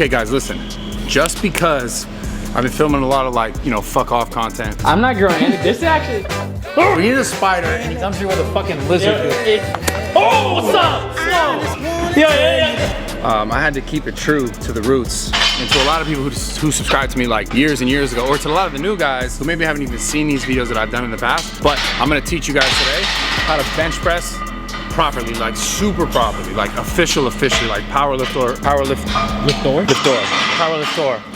Okay guys, listen, just because I've been filming a lot of like, you know, fuck off content. I'm not growing any. This is actually. We need a spider and he comes here with a fucking lizard. Oh, what's up? Yeah. I had to keep it true to the roots. And to a lot of people who subscribed to me like years and years ago, or to a lot of the new guys who maybe haven't even seen these videos that I've done in the past, but I'm gonna teach you guys today how to bench press properly, like super properly, like officially, like powerlifter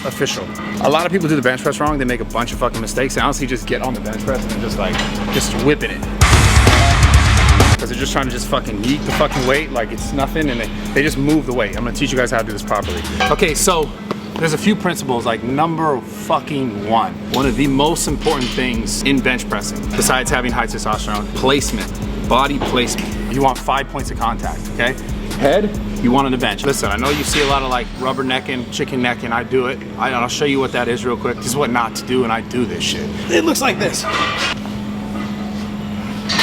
official. A lot of people do the bench press wrong. They make a bunch of fucking mistakes. They honestly just get on the bench press and just whipping it. Because they're just trying to just fucking yeet the fucking weight like it's nothing, and they just move the weight. I'm gonna teach you guys how to do this properly. Okay, so there's a few principles, like number fucking one of the most important things in bench pressing, besides having high testosterone, placement, body placement. You want 5 points of contact, okay? Head, you want on the bench. Listen, I know you see a lot of like rubber necking, chicken necking, I do it. I'll show you what that is real quick. This is what not to do, and I do this shit. It looks like this.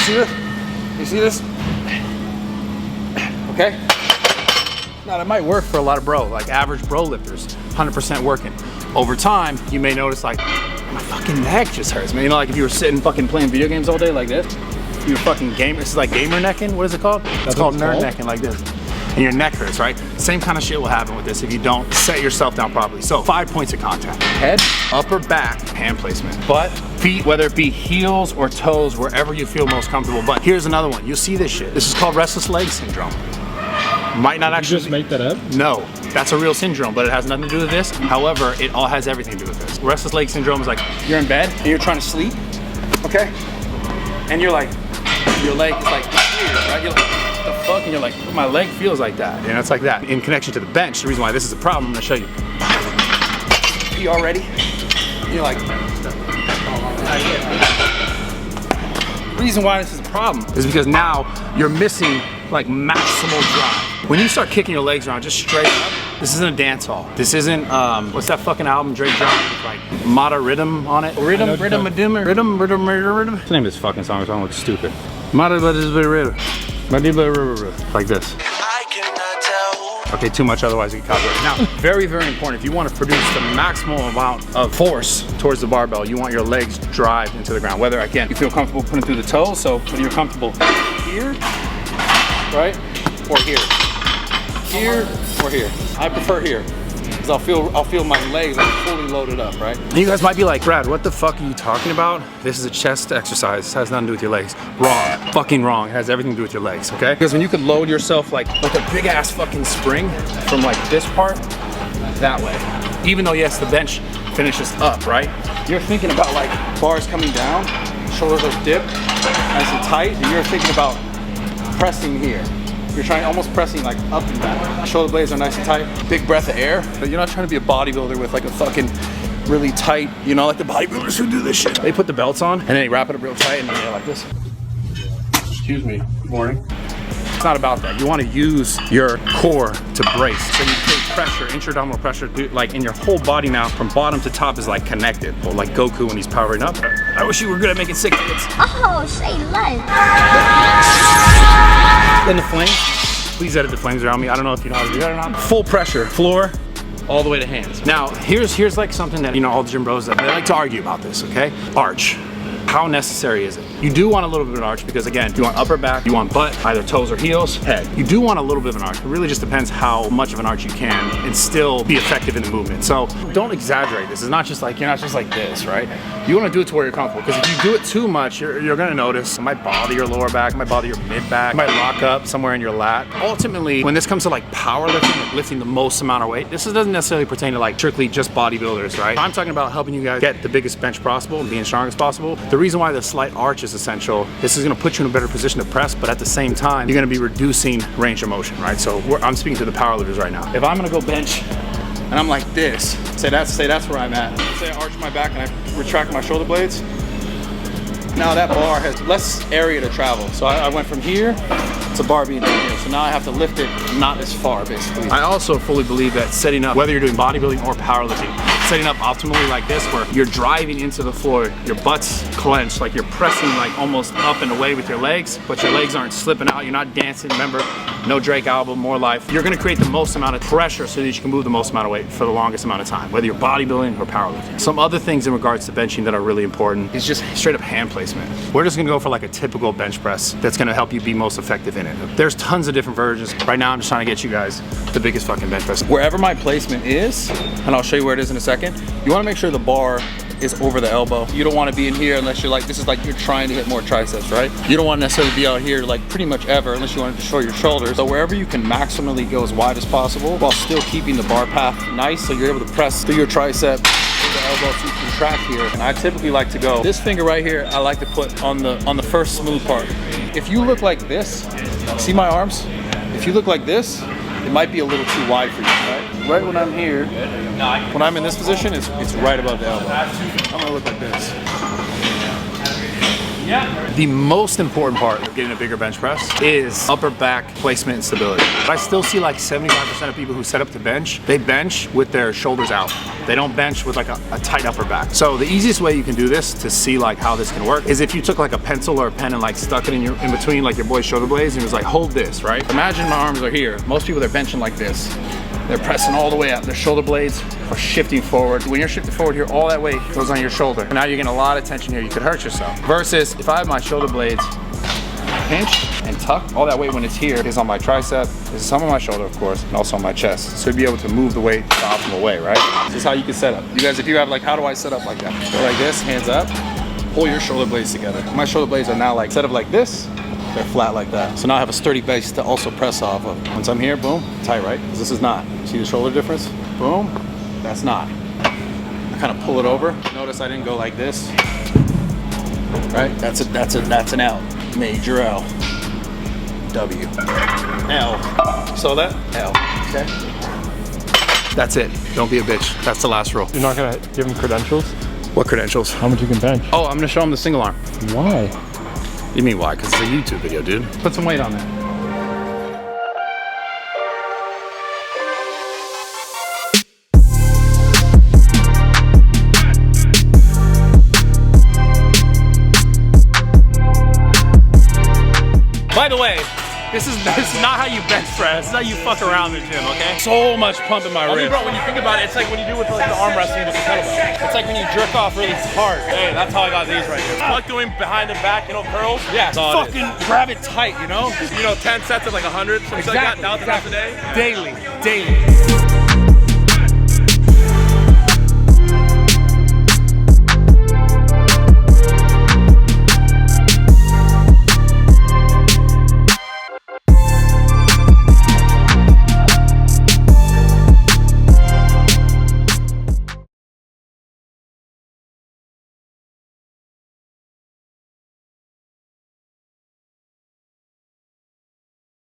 See this? You see this? Okay? Now that might work for a lot of like average bro lifters, 100% working. Over time, you may notice like, my fucking neck just hurts, man. You know, like if you were sitting fucking playing video games all day like this, you're fucking gamer, this is like gamer necking, what is it called? It's called nerd necking, like this. And your neck hurts, right? Same kind of shit will happen with this if you don't set yourself down properly. So 5 points of contact. Head, upper back, hand placement. Butt, feet, whether it be heels or toes, wherever you feel most comfortable. But here's another one, you'll see this shit. This is called Restless Leg Syndrome. Might not actually- Did you just make that up? No, that's a real syndrome, but it has nothing to do with this. However, it all has everything to do with this. Restless Leg Syndrome is like, you're in bed and you're trying to sleep, okay? And you're like, your leg is like here, right? You're like, what the fuck? And you're like, my leg feels like that. And it's like that. In connection to the bench, the reason why this is a problem, I'm gonna show you. Are you all ready? You're like, the reason why this is a problem is because now you're missing like maximal drive. When you start kicking your legs around just straight up, this isn't a dance hall. This isn't, what's that fucking album Drake dropped with like Mata Rhythm on it? Rhythm. What's the name of this fucking song? It's looks stupid. Mata Rhythm. Like this. Okay, too much, otherwise you get copyrighted. Now, very, very important, if you want to produce the maximal amount of force towards the barbell, you want your legs drive into the ground. Whether, again, you feel comfortable putting through the toes, so whether you're comfortable here, right, or here. Here or here. I prefer here, because I'll feel my legs like fully loaded up, right? And you guys might be like, Brad, what the fuck are you talking about? This is a chest exercise. This has nothing to do with your legs. Wrong, fucking wrong. It has everything to do with your legs, okay? Because when you could load yourself like a big ass fucking spring from like this part, that way. Even though yes, the bench finishes up, right? You're thinking about like bars coming down, shoulders are dipped, nice and tight, and you're thinking about pressing here. You're trying, almost pressing like up and back. Shoulder blades are nice and tight. Big breath of air. But you're not trying to be a bodybuilder with like a fucking really tight, you know, like the bodybuilders who do this shit. They put the belts on and then they wrap it up real tight and then they're like this. Excuse me, good morning. It's not about that. You want to use your core to brace. So you take pressure, intra-abdominal pressure, like in your whole body now, from bottom to top is like connected. Well, like Goku when he's powering up. I wish you were good at making 6 hits. Oh, say life. Then the flames. Please edit the flames around me. I don't know if you know how to do that or not. Full pressure, floor, all the way to hands. Now, here's like something that, you know, all the gym bros, they like to argue about this, okay? Arch. How necessary is it? You do want a little bit of an arch because again, you want upper back, you want butt, either toes or heels, head. You do want a little bit of an arch. It really just depends how much of an arch you can and still be effective in the movement. So don't exaggerate this. It's not just like, you're not just like this, right? You wanna do it to where you're comfortable because if you do it too much, you're gonna notice it might bother your lower back, it might bother your mid back, it might lock up somewhere in your lat. Ultimately, when this comes to like powerlifting, like lifting the most amount of weight, this doesn't necessarily pertain to like strictly just bodybuilders, right? I'm talking about helping you guys get the biggest bench possible and being strong as possible. The reason why the slight arch is essential, this is gonna put you in a better position to press, but at the same time, you're gonna be reducing range of motion, right? So I'm speaking to the powerlifters right now. If I'm gonna go bench and I'm like this, say that's where I'm at. Say I arch my back and I retract my shoulder blades. Now that bar has less area to travel. So I went from here to bar being down here. So now I have to lift it not as far, basically. I also fully believe that setting up, whether you're doing bodybuilding or powerlifting, setting up optimally like this, where you're driving into the floor, your butt's clenched, like you're pressing like almost up and away with your legs, but your legs aren't slipping out, you're not dancing. Remember, no Drake album, more life. You're gonna create the most amount of pressure so that you can move the most amount of weight for the longest amount of time, whether you're bodybuilding or powerlifting. Some other things in regards to benching that are really important is just straight up hand placement. We're just gonna go for like a typical bench press that's gonna help you be most effective in it. There's tons of different versions. Right now I'm just trying to get you guys the biggest fucking bench press. Wherever my placement is, and I'll show you where it is in a second, you wanna make sure the bar is over the elbow. You don't want to be in here unless you're like, this is like you're trying to hit more triceps, right? You don't want to necessarily be out here like pretty much ever unless you want to destroy your shoulders. So wherever you can maximally go as wide as possible while still keeping the bar path nice so you're able to press through your tricep, through the elbow so you can track here. And I typically like to go, this finger right here, I like to put on the first smooth part. If you look like this, see my arms? If you look like this, it might be a little too wide for you, right? Right when I'm here, when I'm in this position, it's right above the elbow. I'm gonna look like this. The most important part of getting a bigger bench press is upper back placement and stability. But I still see like 75% of people who set up to bench, they bench with their shoulders out. They don't bench with like a tight upper back. So the easiest way you can do this to see like how this can work is if you took like a pencil or a pen and like stuck it in between like your boy's shoulder blades and was like, hold this, right? Imagine my arms are here. Most people, they're benching like this. They're pressing all the way out. Their shoulder blades are shifting forward. When you're shifting forward here, all that weight goes on your shoulder. And now you're getting a lot of tension here. You could hurt yourself. Versus if I have my shoulder blades pinched and tucked, all that weight when it's here is on my tricep. This is some on my shoulder, of course, and also on my chest. So you'd be able to move the weight the optimal way, right? This is how you can set up. You guys, if you have like, how do I set up like that? Go like this, hands up, pull your shoulder blades together. My shoulder blades are now like set up like this. They're flat like that. So now I have a sturdy base to also press off of. Once I'm here, boom, tight, right? Because this is not. See the shoulder difference? Boom, that's not. I kind of pull it over. Notice I didn't go like this. Right? That's an L. Major L. W. L. Saw that? L. Okay. That's it. Don't be a bitch. That's the last rule. You're not gonna give him credentials? What credentials? How much you can bench? Oh, I'm gonna show him the single arm. Why? You mean why? Because it's a YouTube video, dude. Put some weight on there. By the way, this is not how you bench press. This is how you fuck around in the gym, okay? So much pump in my ribs. Bro, when you think about it, it's like when you do with like the arm wrestling with the kettlebell. It's like when you jerk off really hard. Hey, that's how I got these right here. It's like doing behind and back, curls. Yeah, fucking grab it tight, 10 sets of like 100, something like that, 1,000 times a day. Daily.